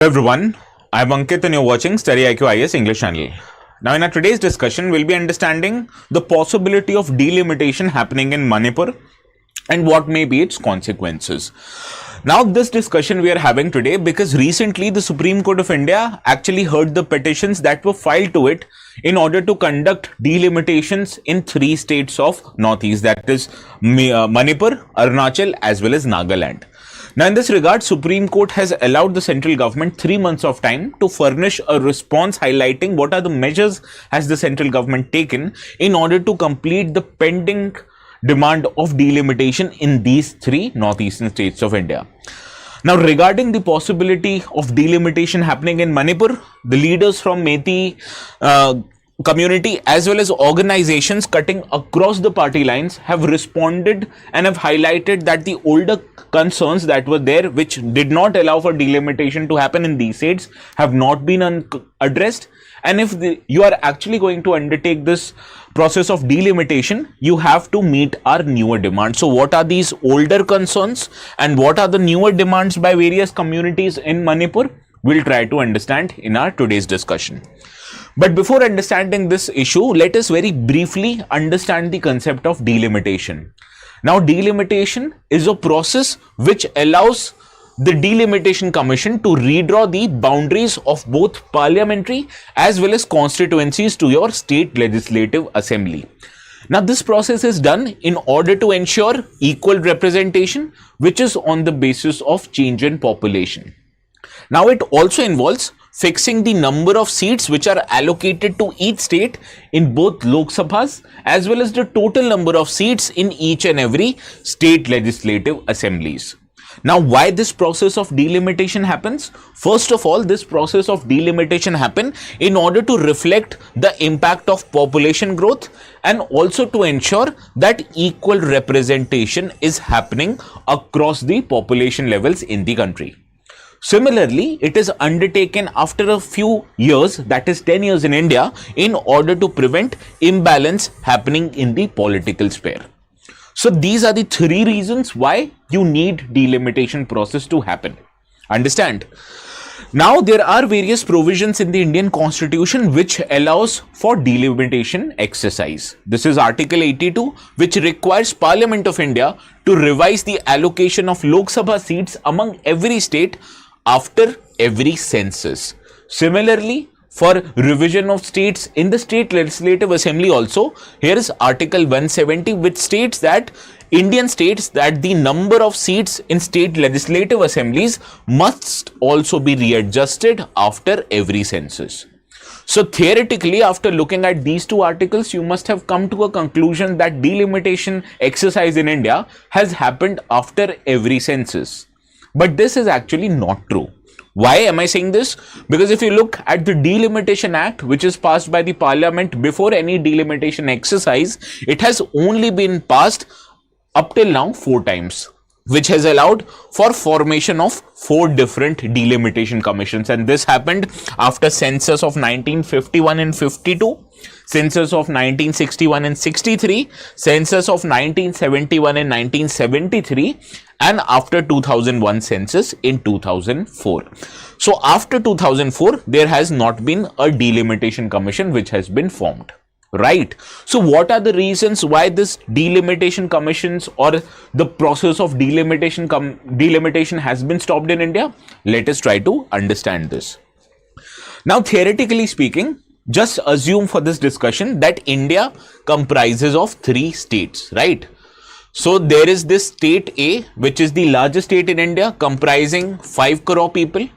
Everyone, I'm Ankit and you're watching StudyIQ IAS English channel. Now in our today's discussion, we'll be understanding the possibility of delimitation happening in Manipur and what may be its consequences. Now this discussion we are having today because recently the Supreme Court of India actually heard the petitions that were filed to it in order to conduct delimitations in 3 states of Northeast, that is Manipur, Arunachal as well as Nagaland. Now in this regard, Supreme Court has allowed the central government 3 months of time to furnish a response highlighting what are the measures has the central government taken in order to complete the pending demand of delimitation in these 3 northeastern states of India. Now regarding the possibility of delimitation happening in Manipur, the leaders from Meitei community as well as organizations cutting across the party lines have responded and have highlighted that the older concerns that were there which did not allow for delimitation to happen in these states have not been addressed, and if you are actually going to undertake this process of delimitation, you have to meet our newer demands. So what are these older concerns and what are the newer demands by various communities in Manipur? We'll try to understand in our today's discussion. But before understanding this issue, let us very briefly understand the concept of delimitation. Now, delimitation is a process which allows the Delimitation Commission to redraw the boundaries of both parliamentary as well as constituencies to your state legislative assembly. Now, this process is done in order to ensure equal representation, which is on the basis of change in population. Now, it also involves fixing the number of seats which are allocated to each state in both Lok Sabhas as well as the total number of seats in each and every state legislative assemblies. Now, why this process of delimitation happens? First of all, this process of delimitation happens in order to reflect the impact of population growth and also to ensure that equal representation is happening across the population levels in the country. Similarly, it is undertaken after a few years, that is 10 years in India, in order to prevent imbalance happening in the political sphere. So these are the 3 reasons why you need delimitation process to happen. Understand? Now there are various provisions in the Indian Constitution which allows for delimitation exercise. This is Article 82, which requires Parliament of India to revise the allocation of Lok Sabha seats among every state after every census. Similarly, for revision of states in the state legislative assembly also, here is Article 170, which states that Indian states that the number of seats in state legislative assemblies must also be readjusted after every census. So theoretically, after looking at these 2 articles, you must have come to a conclusion that delimitation exercise in India has happened after every census. But this is actually not true. Why am I saying this? Because if you look at the Delimitation Act, which is passed by the Parliament before any delimitation exercise, it has only been passed up till now 4 times, which has allowed for formation of 4 different delimitation commissions, and this happened after census of 1951 and 52, census of 1961 and 63, census of 1971 and 1973, and after 2001 census in 2004. So after 2004, there has not been a delimitation commission which has been formed. Right. So what are the reasons why this delimitation commissions or the process of delimitation has been stopped in India? Let us try to understand this. Now, theoretically speaking, just assume for this discussion that India comprises of 3 states, right? So there is this state A, which is the largest state in India, comprising 5 crore people.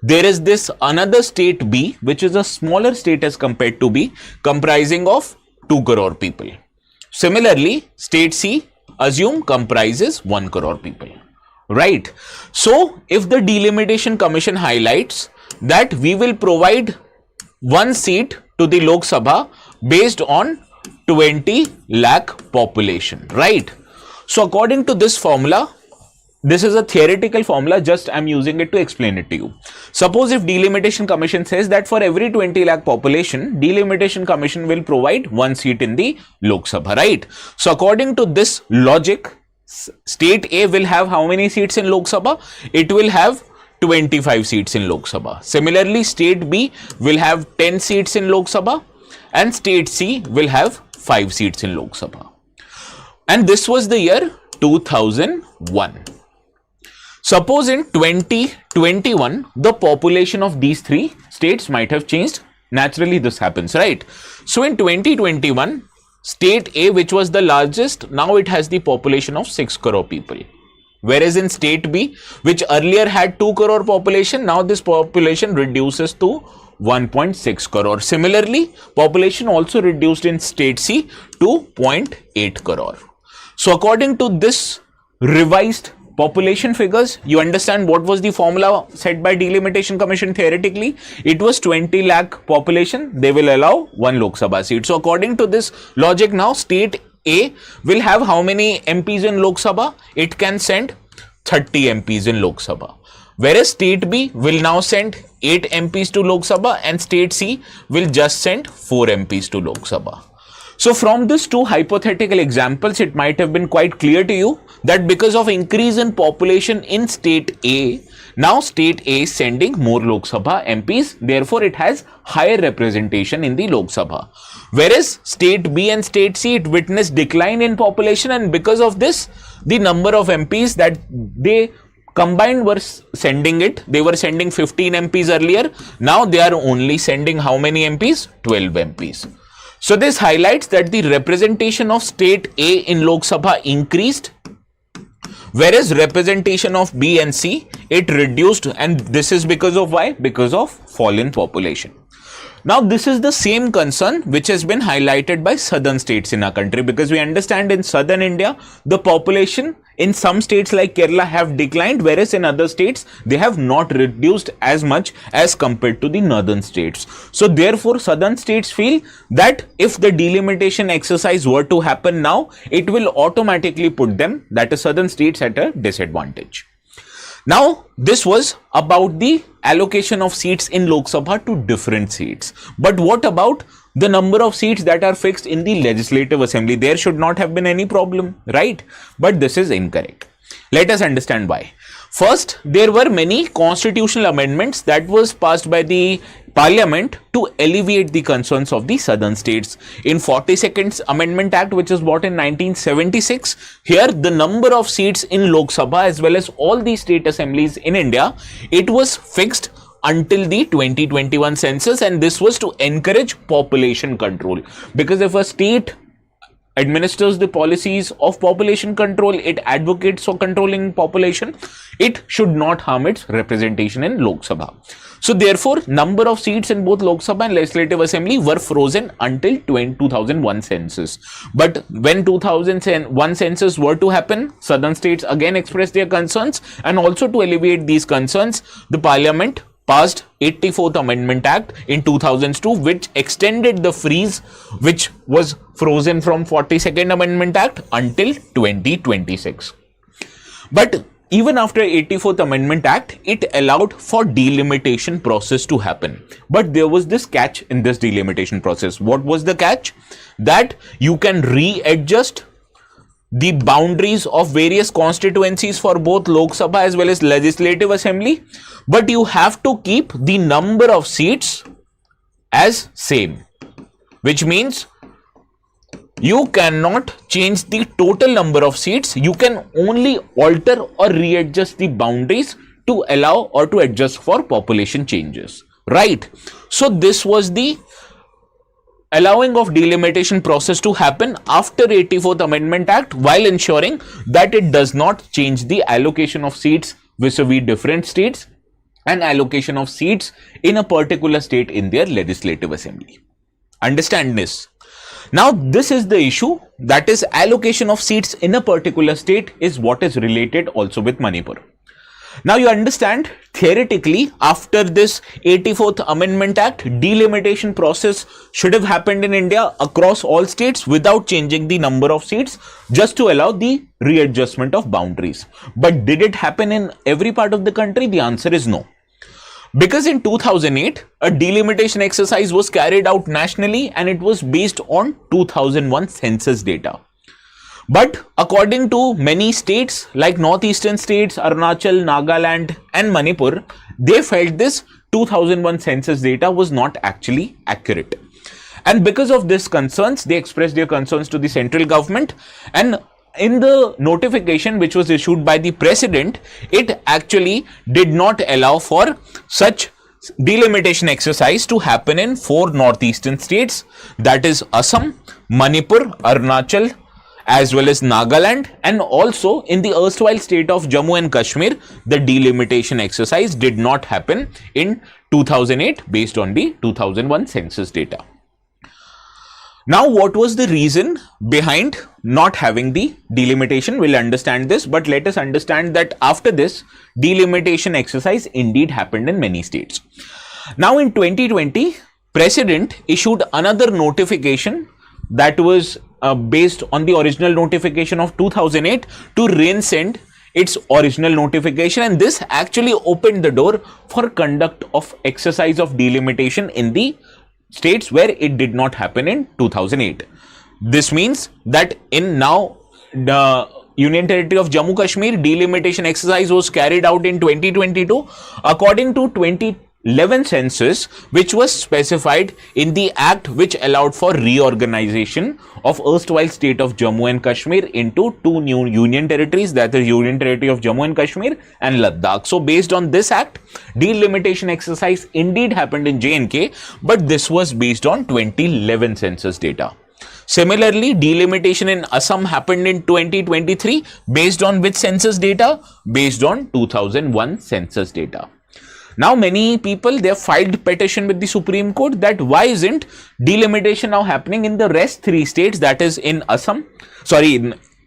There is this another state B, which is a smaller state as compared to B, comprising of 2 crore people. Similarly, state C, assume, comprises 1 crore people, right? So if the Delimitation Commission highlights that we will provide 1 seat to the Lok Sabha based on 20 lakh population, right? So according to this formula, this is a theoretical formula, just I'm using it to explain it to you. Suppose if Delimitation Commission says that for every 20 lakh population, Delimitation Commission will provide 1 seat in the Lok Sabha, right? So according to this logic, state A will have how many seats in Lok Sabha? It will have 25 seats in Lok Sabha. Similarly, state B will have 10 seats in Lok Sabha and state C will have 5 seats in Lok Sabha. And this was the year 2001. Suppose in 2021, the population of these three states might have changed. Naturally, this happens, right? So in 2021, state A, which was the largest, now it has the population of 6 crore people. Whereas in state B, which earlier had 2 crore population, now this population reduces to 1.6 crore. Similarly, population also reduced in state C to 0.8 crore. So according to this revised population figures, you understand what was the formula set by Delimitation Commission theoretically. It was 20 lakh population, they will allow 1 Lok Sabha seat. So according to this logic now, state A will have how many MPs in Lok Sabha? It can send 30 MPs in Lok Sabha. Whereas state B will now send 8 MPs to Lok Sabha and state C will just send 4 MPs to Lok Sabha. So from these two hypothetical examples, it might have been quite clear to you that because of increase in population in state A, now state A is sending more Lok Sabha MPs, therefore it has higher representation in the Lok Sabha. Whereas state B and state C, it witnessed decline in population, and because of this, the number of MPs that they combined were sending they were sending 15 MPs earlier, now they are only sending how many MPs? 12 MPs. So this highlights that the representation of state A in Lok Sabha increased, whereas representation of B and C, it reduced, and this is because of why? Because of fall in population. Now this is the same concern which has been highlighted by southern states in our country, because we understand in southern India, the population in some states like Kerala have declined, whereas in other states, they have not reduced as much as compared to the northern states. So therefore, southern states feel that if the delimitation exercise were to happen now, it will automatically put them, that is southern states, at a disadvantage. Now, this was about the allocation of seats in Lok Sabha to different seats. But what about the number of seats that are fixed in the Legislative Assembly? There should not have been any problem, right? But this is incorrect. Let us understand why. First, there were many constitutional amendments that was passed by the Parliament to alleviate the concerns of the southern states. In 42nd Amendment Act, which was brought in 1976, here the number of seats in Lok Sabha as well as all the state assemblies in India, it was fixed until the 2021 census, and this was to encourage population control, because if a state administers the policies of population control, it advocates for controlling population, it should not harm its representation in Lok Sabha. So therefore, number of seats in both Lok Sabha and Legislative Assembly were frozen until 2001 census. But when 2001 census were to happen, southern states again expressed their concerns, and also to alleviate these concerns, the Parliament passed 84th Amendment Act in 2002, which extended the freeze which was frozen from 42nd Amendment Act until 2026. But even after 84th Amendment Act, it allowed for delimitation process to happen. But there was this catch in this delimitation process. What was the catch? That you can readjust the boundaries of various constituencies for both Lok Sabha as well as Legislative Assembly, but you have to keep the number of seats as same, which means you cannot change the total number of seats. You can only alter or readjust the boundaries to allow or to adjust for population changes, right? So this was the allowing of delimitation process to happen after 84th Amendment Act, while ensuring that it does not change the allocation of seats vis-a-vis different states and allocation of seats in a particular state in their Legislative Assembly. Understand this. Now, this is the issue, that is allocation of seats in a particular state is what is related also with Manipur. Now you understand, theoretically, after this 84th Amendment Act, delimitation process should have happened in India across all states without changing the number of seats, just to allow the readjustment of boundaries. But did it happen in every part of the country? The answer is no. Because in 2008, a delimitation exercise was carried out nationally, and it was based on 2001 census data. But according to many states like northeastern states, Arunachal, Nagaland and Manipur, they felt this 2001 census data was not actually accurate. And because of these concerns, they expressed their concerns to the central government, and in the notification which was issued by the president, it actually did not allow for such delimitation exercise to happen in 4 northeastern states, that is Assam, Manipur, Arunachal as well as Nagaland, and also in the erstwhile state of Jammu and Kashmir, the delimitation exercise did not happen in 2008 based on the 2001 census data. Now, what was the reason behind not having the delimitation? We'll understand this, but let us understand that after this, delimitation exercise indeed happened in many states. Now, in 2020, President issued another notification that was based on the original notification of 2008 to rescind its original notification, and this actually opened the door for conduct of exercise of delimitation in the states where it did not happen in 2008. This means that in now the Union Territory of Jammu Kashmir, delimitation exercise was carried out in 2022 according to 2011 census, which was specified in the act which allowed for reorganization of erstwhile state of Jammu and Kashmir into 2 new union territories, that is Union Territory of Jammu and Kashmir and Ladakh. So based on this act, delimitation exercise indeed happened in J&K, but this was based on 2011 census data. Similarly, delimitation in Assam happened in 2023 based on which census data? Based on 2001 census data. Now, many people, they have filed petition with the Supreme Court that why isn't delimitation now happening in the rest 3 states, that is in Assam,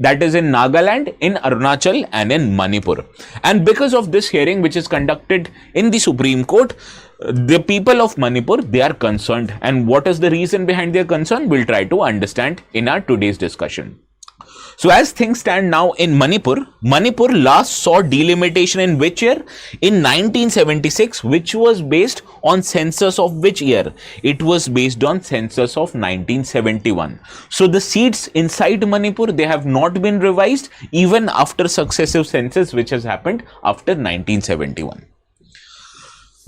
that is in Nagaland, in Arunachal and in Manipur. And because of this hearing which is conducted in the Supreme Court, the people of Manipur, they are concerned. And what is the reason behind their concern? We'll try to understand in our today's discussion. So as things stand now in Manipur last saw delimitation in which year? In 1976, which was based on census of which year? It was based on census of 1971. So the seats inside Manipur, they have not been revised even after successive census which has happened after 1971.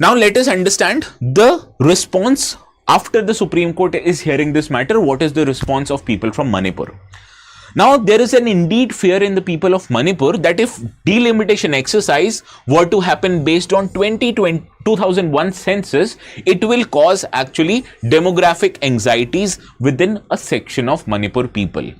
Now let us understand the response after the Supreme Court is hearing this matter. What is the response of people from Manipur? Now, there is an indeed fear in the people of Manipur that if delimitation exercise were to happen based on 2001 census, it will cause actually demographic anxieties within a section of Manipur people.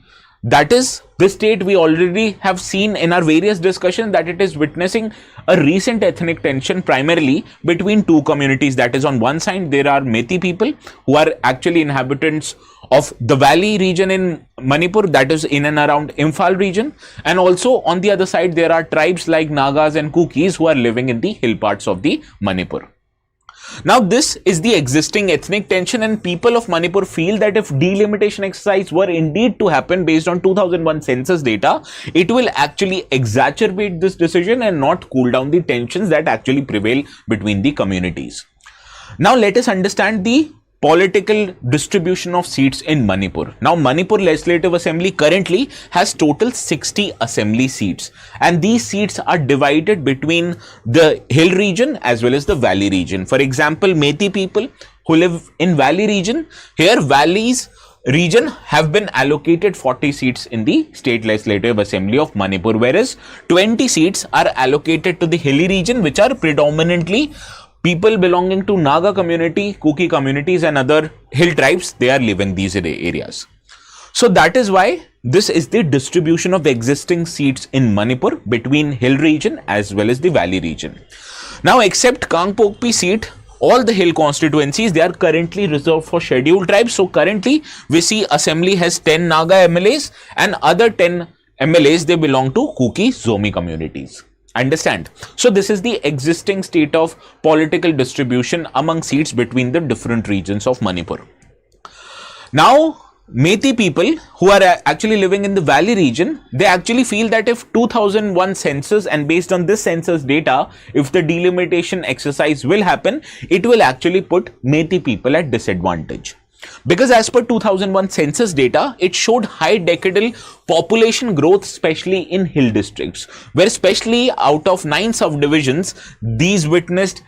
That is the state we already have seen in our various discussions that it is witnessing a recent ethnic tension primarily between 2 communities. That is, on one side there are Meitei people who are actually inhabitants of the valley region in Manipur, that is in and around Imphal region, and also on the other side there are tribes like Nagas and Kukis who are living in the hill parts of the Manipur. Now, this is the existing ethnic tension, and people of Manipur feel that if delimitation exercise were indeed to happen based on 2001 census data, it will actually exacerbate this decision and not cool down the tensions that actually prevail between the communities. Now, let us understand the political distribution of seats in Manipur. Now, Manipur Legislative Assembly currently has total 60 assembly seats, and these seats are divided between the hill region as well as the valley region. For example, Meitei people who live in valley region, here valleys region have been allocated 40 seats in the State Legislative Assembly of Manipur, whereas 20 seats are allocated to the hilly region, which are predominantly people belonging to Naga community, Kuki communities and other hill tribes. They are living these areas. So that is why this is the distribution of existing seats in Manipur between hill region as well as the valley region. Now, except Kangpokpi seat, all the hill constituencies, they are currently reserved for scheduled tribes. So currently we see assembly has 10 Naga MLAs and other 10 MLAs, they belong to Kuki Zomi communities. Understand? So this is the existing state of political distribution among seats between the different regions of Manipur. Now, Meitei people who are actually living in the valley region, they actually feel that if 2001 census and based on this census data, if the delimitation exercise will happen, it will actually put Meitei people at disadvantage. Because as per 2001 census data, it showed high decadal population growth, especially in hill districts, where especially out of 9 subdivisions, these witnessed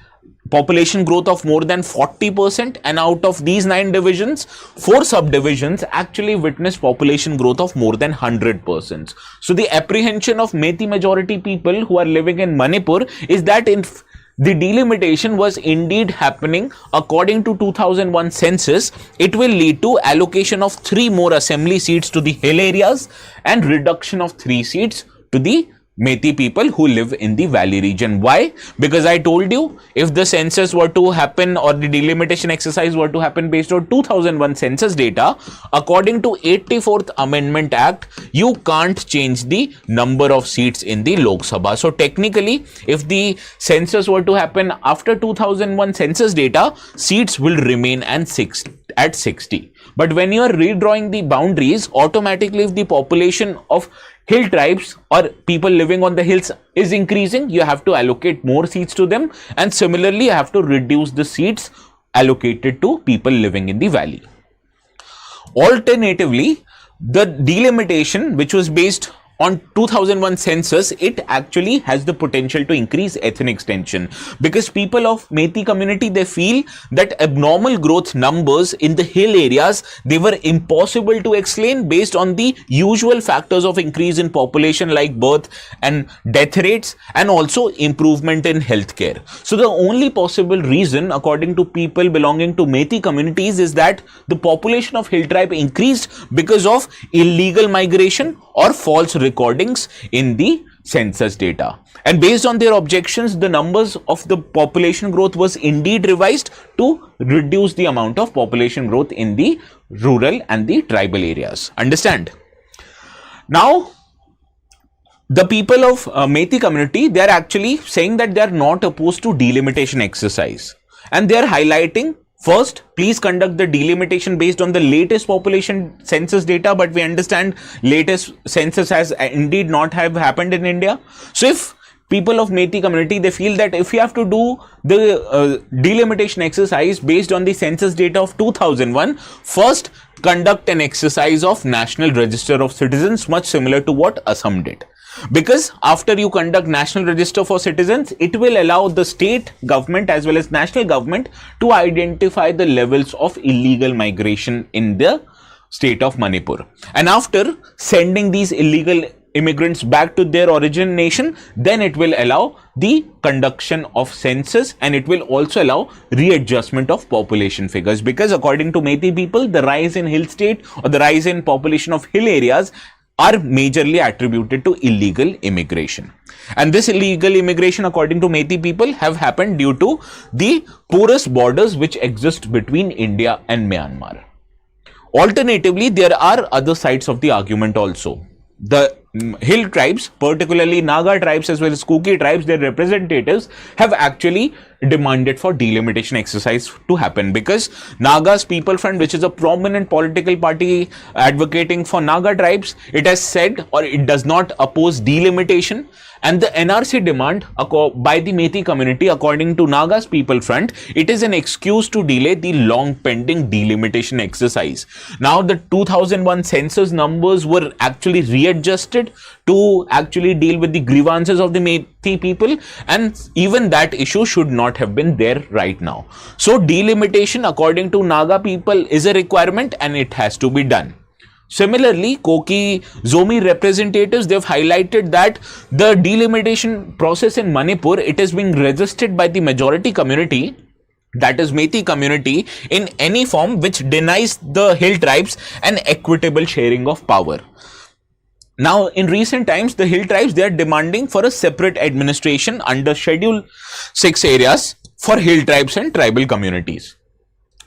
population growth of more than 40%, and out of these 9 divisions, 4 subdivisions actually witnessed population growth of more than 100%. So the apprehension of Meitei majority people who are living in Manipur is that in the delimitation was indeed happening according to 2001 census, it will lead to allocation of 3 more assembly seats to the hill areas and reduction of 3 seats to the Meitei people who live in the valley region. Why? Because I told you, if the census were to happen or the delimitation exercise were to happen based on 2001 census data, according to 84th Amendment Act, you can't change the number of seats in the Lok Sabha. So technically, if the census were to happen after 2001 census data, seats will remain at 60. But when you are redrawing the boundaries, automatically if the population of hill tribes or people living on the hills is increasing, you have to allocate more seats to them, and similarly you have to reduce the seats allocated to people living in the valley. Alternatively, the delimitation, which was based on 2001 census, it actually has the potential to increase ethnic tension, because people of Meitei community, they feel that abnormal growth numbers in the hill areas, they were impossible to explain based on the usual factors of increase in population like birth and death rates and also improvement in healthcare. So the only possible reason, according to people belonging to Meitei communities, is that the population of hill tribe increased because of illegal migration or false recordings in the census data. And based on their objections, the numbers of the population growth was indeed revised to reduce the amount of population growth in the rural and the tribal areas. Understand? Now, the people of Meitei community, they are actually saying that they are not opposed to delimitation exercise, and they are highlighting, first, please conduct the delimitation based on the latest population census data, but we understand latest census has indeed not have happened in India. So if people of Meitei community, they feel that if you have to do the delimitation exercise based on the census data of 2001, first conduct an exercise of National Register of Citizens, much similar to what Assam did. Because after you conduct National Register for Citizens, it will allow the state government as well as national government to identify the levels of illegal migration in the state of Manipur. And after sending these illegal immigrants back to their origin nation, then it will allow the conduction of census, and it will also allow readjustment of population figures. Because according to Meitei people, the rise in hill state or the rise in population of hill areas are majorly attributed to illegal immigration. And this illegal immigration, according to Meitei people, have happened due to the porous borders which exist between India and Myanmar. Alternatively, there are other sides of the argument also. The hill tribes, particularly Naga tribes as well as Kuki tribes, their representatives have actually demanded for delimitation exercise to happen, because Naga's People Front, which is a prominent political party advocating for Naga tribes, it has said, or it does not oppose delimitation, and the NRC demand by the Meitei community, according to Naga's People Front, it is an excuse to delay the long pending delimitation exercise. Now the 2001 census numbers were actually readjusted to actually deal with the grievances of the Meitei people, and even that issue should not have been there right now. So delimitation, according to Naga people, is a requirement and it has to be done. Similarly, Koki Zomi representatives, they have highlighted that the delimitation process in Manipur, it is being resisted by the majority community, that is Meitei community, in any form which denies the hill tribes an equitable sharing of power. Now, in recent times, the hill tribes, they are demanding for a separate administration under Schedule 6 areas for hill tribes and tribal communities.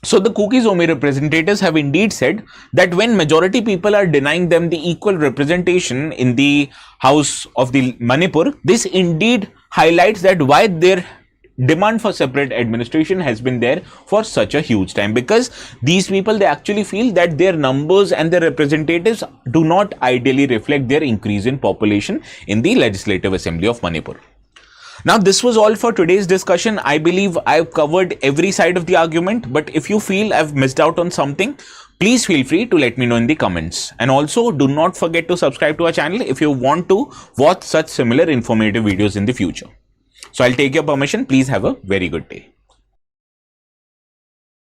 So the Kuki Zomi representatives have indeed said that when majority people are denying them the equal representation in the House of the Manipur, this indeed highlights that why their demand for separate administration has been there for such a huge time, because these people, they actually feel that their numbers and their representatives do not ideally reflect their increase in population in the Legislative Assembly of Manipur. Now, this was all for today's discussion. I believe I've covered every side of the argument, but if you feel I've missed out on something, please feel free to let me know in the comments. And also, do not forget to subscribe to our channel if you want to watch such similar informative videos in the future. So I'll take your permission. Please have a very good day.